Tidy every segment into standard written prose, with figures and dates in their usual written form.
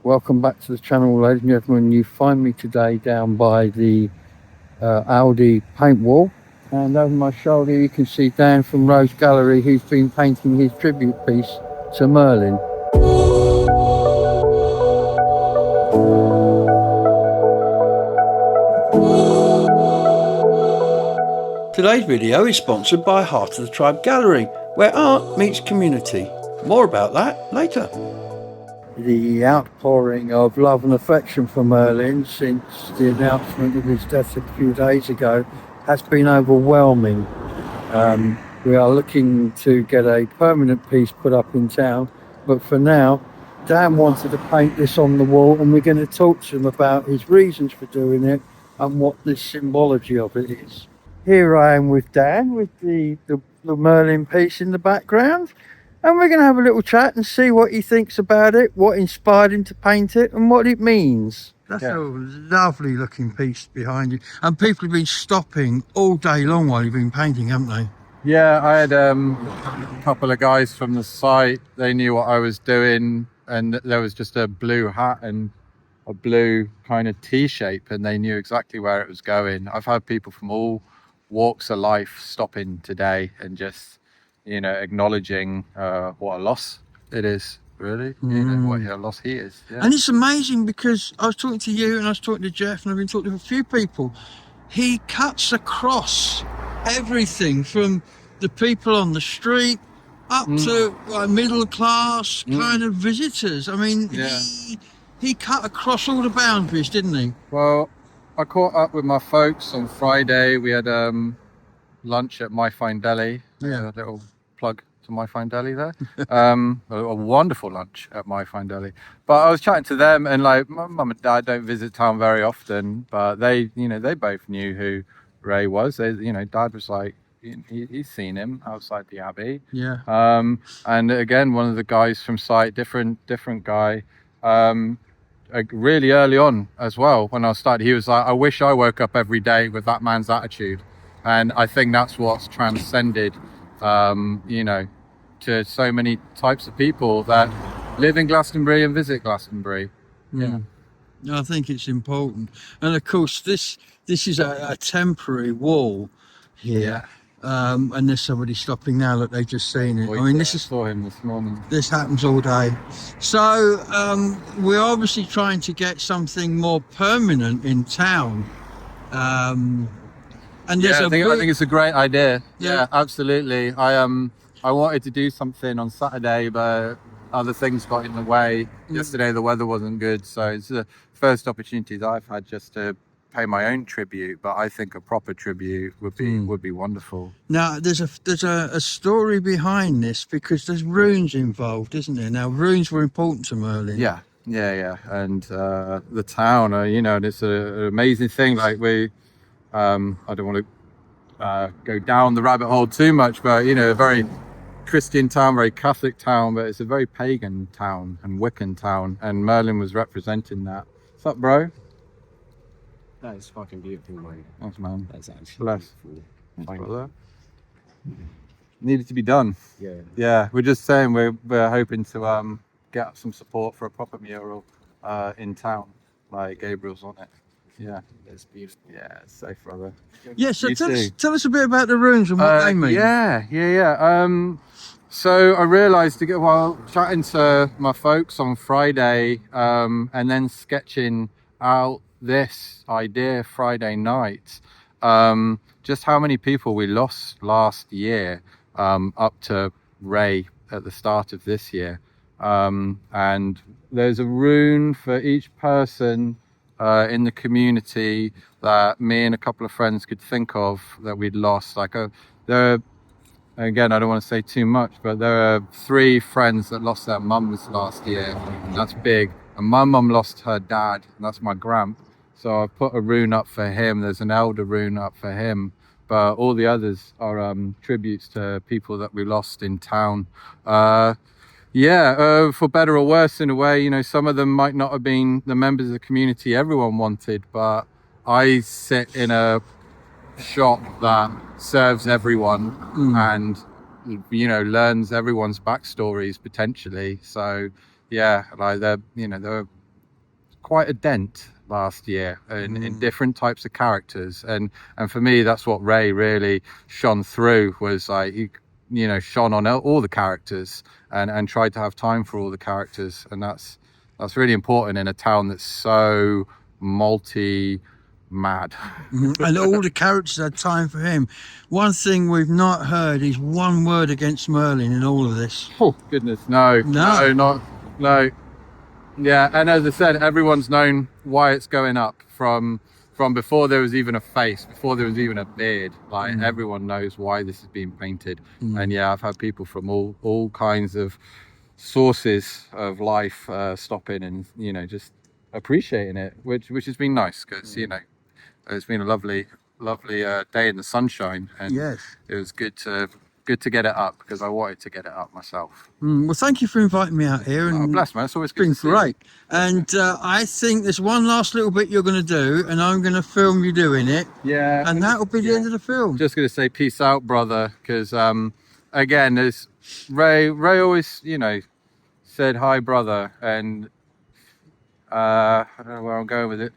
Welcome back to the channel, ladies and gentlemen. You find me today down by the Aldi paint wall, and over my shoulder you can see Dan from Rose Gallery, who's been painting his tribute piece to Merlin. Today's video is sponsored by Heart of the Tribe Gallery, where art meets community. More about that later. The outpouring of love and affection for Merlin since the announcement of his death a few days ago has been overwhelming. We are looking to get a permanent piece put up in town, but for now Dan wanted to paint this on the wall, and we're going to talk to him about his reasons for doing it and what the symbology of it is. Here I am with Dan with the Merlin piece in the background. And we're going to have a little chat and see what he thinks about it, what inspired him to paint it, and what it means. That's a lovely looking piece behind you. And people have been stopping all day long while you've been painting, haven't they? Yeah, I had a couple of guys from the site. They knew what I was doing, and there was just a blue hat and a blue kind of T-shape, and they knew exactly where it was going. I've had people from all walks of life stopping today and just, you know, acknowledging what a loss it is, really. You know, what a loss he is. Yeah. And it's amazing because I was talking to you and I was talking to Jeff and I've been talking to a few people. He cuts across everything from the people on the street up to middle class kind of visitors. I mean, he cut across all the boundaries, didn't he? Well, I caught up with my folks on Friday. We had lunch at My Fine Deli. A little plug to My Fine Deli there. A wonderful lunch at My Fine Deli. But I was chatting to them, and like, my mum and dad don't visit town very often, but they, you know, they both knew who Ray was. They, you know, Dad was like, he's seen him outside the Abbey. Yeah. And again, one of the guys from site, different guy. Really early on as well, when I started, he was like, I wish I woke up every day with that man's attitude. And I think that's what's transcended, you know, to so many types of people that live in Glastonbury and visit Glastonbury. Yeah. I think it's important. And of course, this is a temporary wall here. And there's somebody stopping now that they've just seen it. I mean, this is, saw him this morning. This happens all day. So we're obviously trying to get something more permanent in town. And I think it's a great idea. Yeah, absolutely. I wanted to do something on Saturday, but other things got in the way. Yesterday the weather wasn't good, so it's the first opportunity that I've had just to pay my own tribute. But I think a proper tribute would be wonderful. Now there's a story behind this, because there's runes involved, isn't there? Now runes were important to Merlin. Yeah. And the town, you know, and it's an amazing thing. Like I don't want to go down the rabbit hole too much, but, you know, a very Christian town, very Catholic town, but it's a very pagan town and Wiccan town, and Merlin was representing that. What's up, bro? That is fucking beautiful, mate. Thanks, man. That's actually beautiful. Thank you. Needed to be done. Yeah. We're just saying we're hoping to get some support for a proper mural in town, like Gabriel's on it. Yeah, that's beautiful. Yeah, it's safe, brother. Yeah, so tell us a bit about the runes and what they mean. Yeah. So I realised while chatting to my folks on Friday, and then sketching out this idea Friday night, just how many people we lost last year, up to Ray at the start of this year. And there's a rune for each person in the community that me and a couple of friends could think of that we'd lost. Like again, I don't want to say too much, but there are 3 friends that lost their mums last year. That's big. And my mum lost her dad, and that's my gramp. So I've put a rune up for him. There's an elder rune up for him. But all the others are tributes to people that we lost in town. For better or worse in a way. You know, some of them might not have been the members of the community everyone wanted, but I sit in a shop that serves everyone and, you know, learns everyone's backstories potentially. So yeah, like they're quite a dent last year in different types of characters, and for me that's what Ray really shone through, was like he shone on all the characters and tried to have time for all the characters, and that's really important in a town that's so mad. And all the characters had time for him. One thing we've not heard is one word against Merlin in all of this. Oh goodness, no. Yeah, and as I said, everyone's known why it's going up from before there was even a face, before there was even a beard. Like everyone knows why this is being painted. And yeah, I've had people from all kinds of sources of life stopping and just appreciating it, which has been nice, because it's been a lovely day in the sunshine, and Yes, it was good to get it up, because I wanted to get it up myself. well, thank you for inviting me out here. And Bless, man. It's always been good to great. And I think there's one last little bit you're going to do, and I'm going to film you doing it. Yeah, And that'll be the end of the film. just gonna say peace out, brother, because again, there's Ray always said hi, brother, and I don't know where I'm going with it.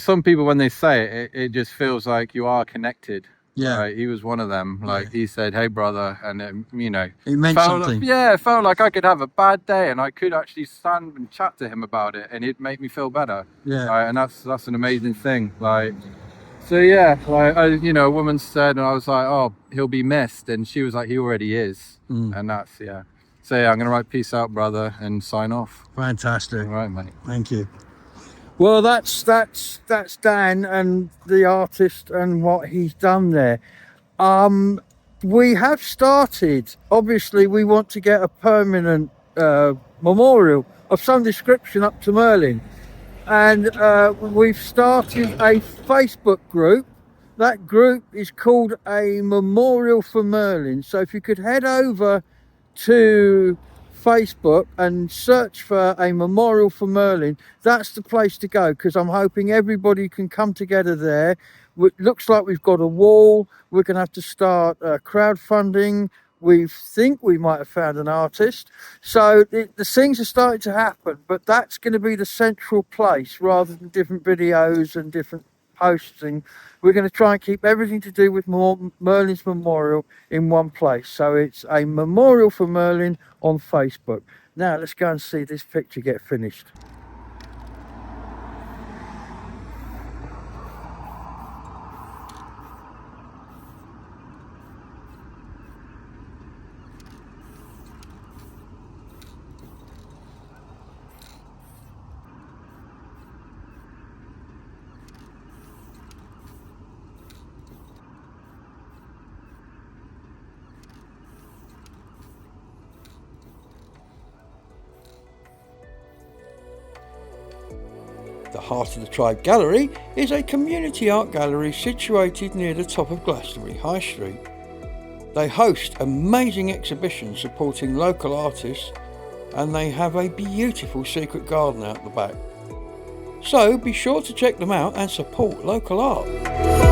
Some people, when they say it, it just feels like you are connected. Yeah. He was one of them. Like he said, "Hey, brother," and it meant something. It felt like I could have a bad day and I could actually stand and chat to him about it, and it'd make me feel better. Yeah. And that's an amazing thing. So yeah, a woman said, and I was like, "Oh, he'll be missed," and she was like, "He already is," and that's So yeah, I'm gonna write "Peace out, brother," and sign off. Fantastic. All right, mate. Thank you. Well, that's Dan and the artist and what he's done there. We have started. Obviously, we want to get a permanent memorial of some description up to Merlin, and we've started a Facebook group. That group is called A Memorial for Merlin. So if you could head over to Facebook and search for A Memorial for Merlin, that's the place to go, because I'm hoping everybody can come together there. It looks like we've got a wall. We're going to have to start crowdfunding. We think we might have found an artist. So the things are starting to happen, but that's going to be the central place rather than different videos and different posting. We're going to try and keep everything to do with Merlin's memorial in one place. So it's A Memorial for Merlin on Facebook. Now let's go and see this picture get finished. The Heart of the Tribe Gallery is a community art gallery situated near the top of Glastonbury High Street. They host amazing exhibitions supporting local artists, and they have a beautiful secret garden out the back. So be sure to check them out and support local art.